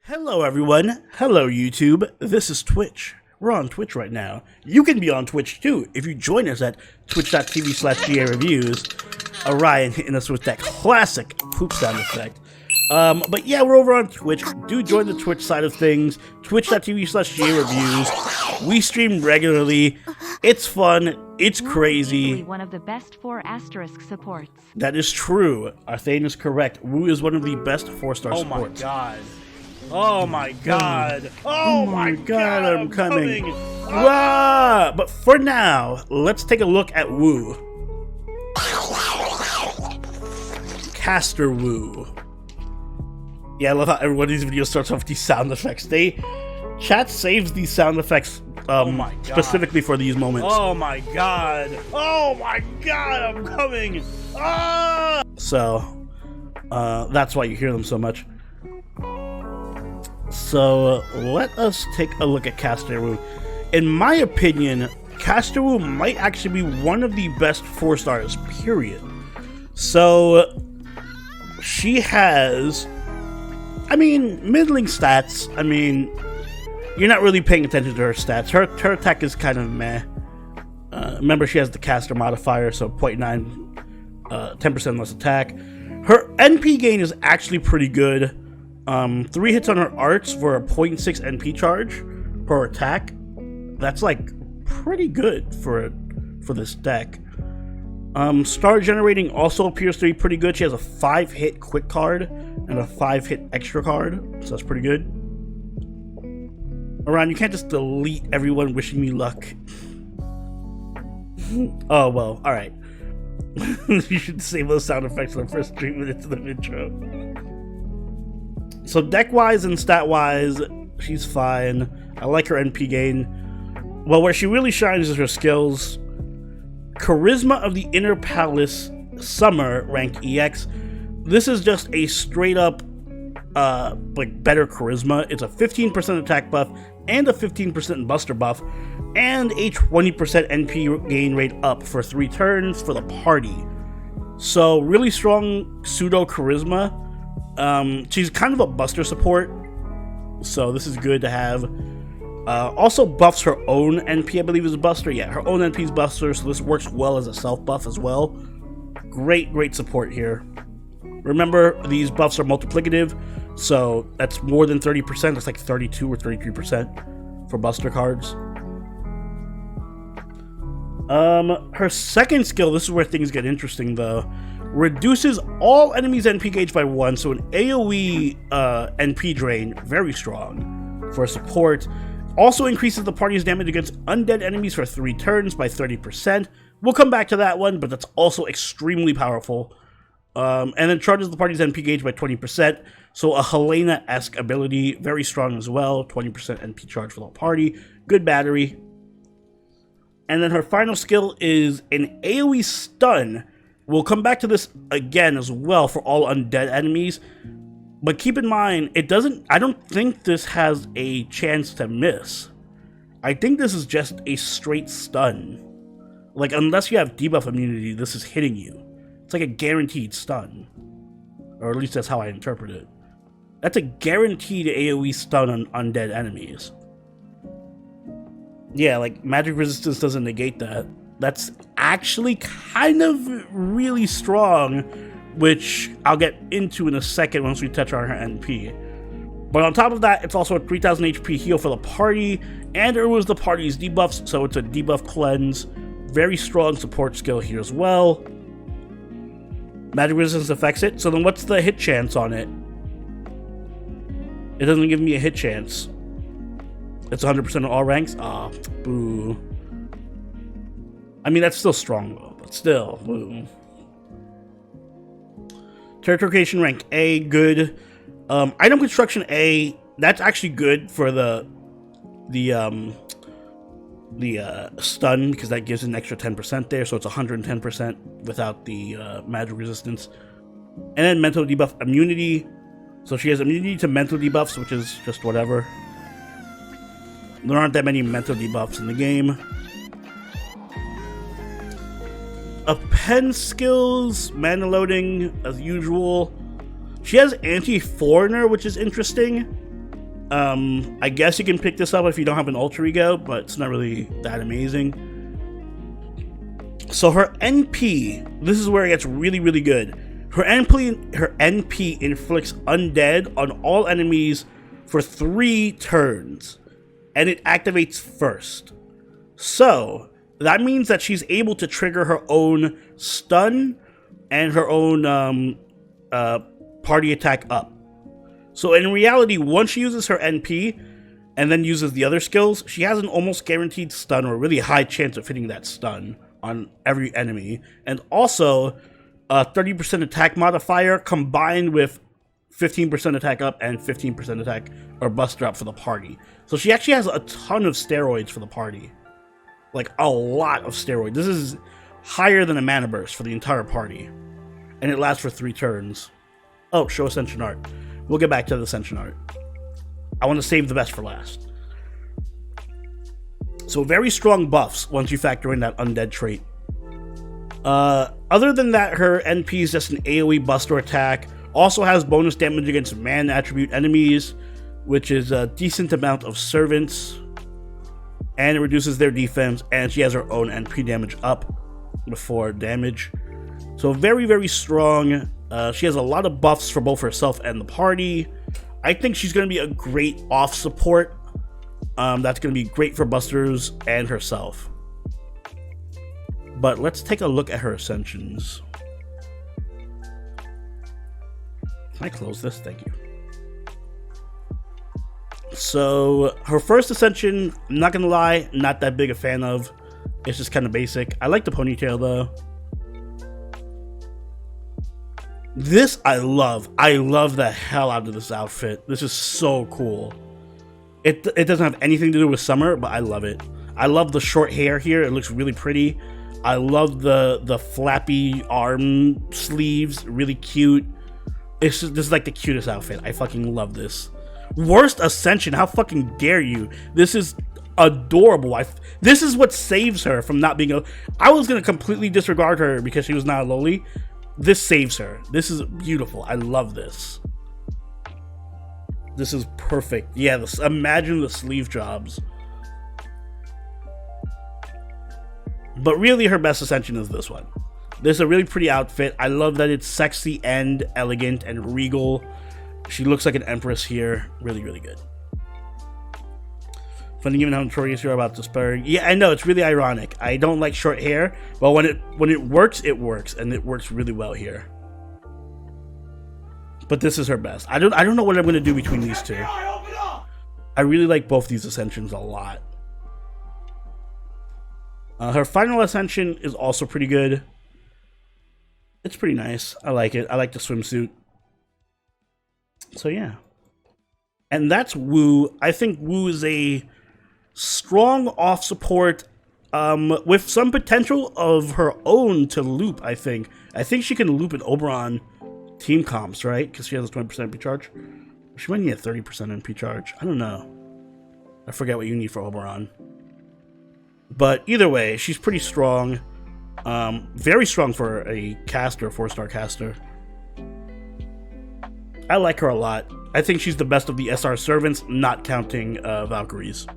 Hello everyone, hello YouTube, this is Twitch. We're on Twitch right now. You can be on Twitch too if you join us at twitch.tv/GAReviews. Orion hitting us with that classic poop sound effect. But yeah, we're over on Twitch. Do join the Twitch side of things, twitch.tv/GAReviews. We stream regularly. It's fun. It's crazy. One of the best 4 asterisk supports. That is true. Arthane is correct. Wu is one of the best 4-star supports. Oh my god. Oh my god. Oh my god, I'm coming. Ah! But for now, let's take a look at Wu. Caster Wu. Yeah, I love how every one of these videos starts off with these sound effects. Chat saves these sound effects specifically for these moments. Oh my god. Oh my god, I'm coming. Ah! So, that's why you hear them so much. So, let us take a look at Caster Wu. In my opinion, Caster Wu might actually be one of the best 4-stars, period. So, she has, middling stats. You're not really paying attention to her stats. Her attack is kind of meh. Remember, she has the caster modifier, so 0.9, 10% less attack. Her NP gain is actually pretty good. 3 hits on her arts for a 0.6 NP charge per attack. That's like pretty good for this deck. Star generating also appears to be pretty good. She has a 5-hit quick card and a 5-hit extra card, so that's pretty good. Orion, you can't just delete everyone wishing me luck. Oh well, alright. You should save those sound effects for the first 3 minutes of the intro. So deck-wise and stat-wise, she's fine. I like her NP gain. Well, where she really shines is her skills. Charisma of the Inner Palace Summer, rank EX. This is just a straight-up, better charisma. It's a 15% attack buff and a 15% buster buff, and a 20% NP gain rate up for 3 turns for the party. So, really strong pseudo charisma. She's kind of a buster support, so this is good to have. Also buffs her own NP, I believe is a buster. Yeah, her own NP is buster, so this works well as a self buff as well. Great support here. Remember, these buffs are multiplicative, so that's more than 30%. That's like 32 or 33% for buster cards. Her second skill, this is where things get interesting though. Reduces all enemies' NP gauge by 1, so an AoE NP drain, very strong for support. Also increases the party's damage against undead enemies for 3 turns by 30%. We'll come back to that one, but that's also extremely powerful. And then charges the party's NP gauge by 20%, so a Helena-esque ability, very strong as well, 20% NP charge for the party, good battery. And then her final skill is an AoE stun. We'll come back to this again as well for all undead enemies, but keep in mind, I don't think this has a chance to miss. I think this is just a straight stun. Like, unless you have debuff immunity, this is hitting you. It's like a guaranteed stun. Or at least that's how I interpret it. That's a guaranteed AoE stun on undead enemies. Yeah, like, magic resistance doesn't negate that. That's actually kind of really strong, which I'll get into in a second once we touch on her NP. But on top of that, it's also a 3000 HP heal for the party, and it removes the party's debuffs, so it's a debuff cleanse. Very strong support skill here as well. Magic resistance affects it, so then what's the hit chance on it? It doesn't give me a hit chance. It's 100% on all ranks? Ah, boo. That's still strong though, but still, boo. Territorification rank A, good. Item construction A, that's actually good for the stun, because that gives an extra 10% there, so it's 110% without the magic resistance. And then mental debuff immunity, so she has immunity to mental debuffs, which is just whatever. There aren't that many mental debuffs in the game. Pen skills, mana loading, as usual. She has anti-foreigner, which is interesting. I guess you can pick this up if you don't have an alter ego, but it's not really that amazing. So her NP, this is where it gets really, really good. Her NP inflicts undead on all enemies for 3 turns, and it activates first. So that means that she's able to trigger her own stun and her own party attack up. So in reality, once she uses her NP and then uses the other skills, she has an almost guaranteed stun, or a really high chance of hitting that stun on every enemy. And also a 30% attack modifier combined with 15% attack up and 15% attack or bust drop for the party. So she actually has a ton of steroids for the party. Like a lot of steroids. This is higher than a mana burst for the entire party. And it lasts for 3 turns. Oh, show Ascension art. We'll get back to the Ascension art. I want to save the best for last. So very strong buffs once you factor in that undead trait. Other than that, her NP is just an AoE buster attack. Also has bonus damage against man attribute enemies, which is a decent amount of servants. And it reduces their defense, and she has her own NP damage up before damage. So very, very strong. She has a lot of buffs for both herself and the party. I think she's going to be a great off support. That's going to be great for busters and herself. But let's take a look at her ascensions. Can I close this? Thank you. So her first ascension, I'm not gonna lie, not that big a fan of. It's just kind of basic. I like the ponytail though. This I love. I love the hell out of this outfit. This is so cool. It doesn't have anything to do with summer, but I love it. I love the short hair here. It looks really pretty. I love the flappy arm sleeves. Really cute. This is like the cutest outfit. I fucking love this. Worst ascension, how fucking dare you? This is adorable. This is what saves her from not being I was gonna completely disregard her because she was not a loli. This saves her. This is beautiful. I love this. This is perfect. Yeah, imagine the sleeve jobs. But really her best ascension is this one. This is a really pretty outfit. I love that it's sexy and elegant and regal. She looks like an empress here. Really, really good. Funny given how notorious you're about to spur. Yeah, I know, it's really ironic. I don't like short hair, but when it works, and it works really well here. But this is her best. I don't know what I'm gonna do between these two. I really like both these ascensions a lot. Her final ascension is also pretty good. It's pretty nice. I like it. I like the swimsuit. So yeah. And that's Wu. I think Wu is a strong off support with some potential of her own to loop, I think. I think she can loop an Oberon team comps, right? Because she has a 20% NP charge. She might need a 30% NP charge. I don't know. I forget what you need for Oberon. But either way, she's pretty strong. Very strong for a caster, 4-star caster. I like her a lot. I think she's the best of the SR servants, not counting Valkyries.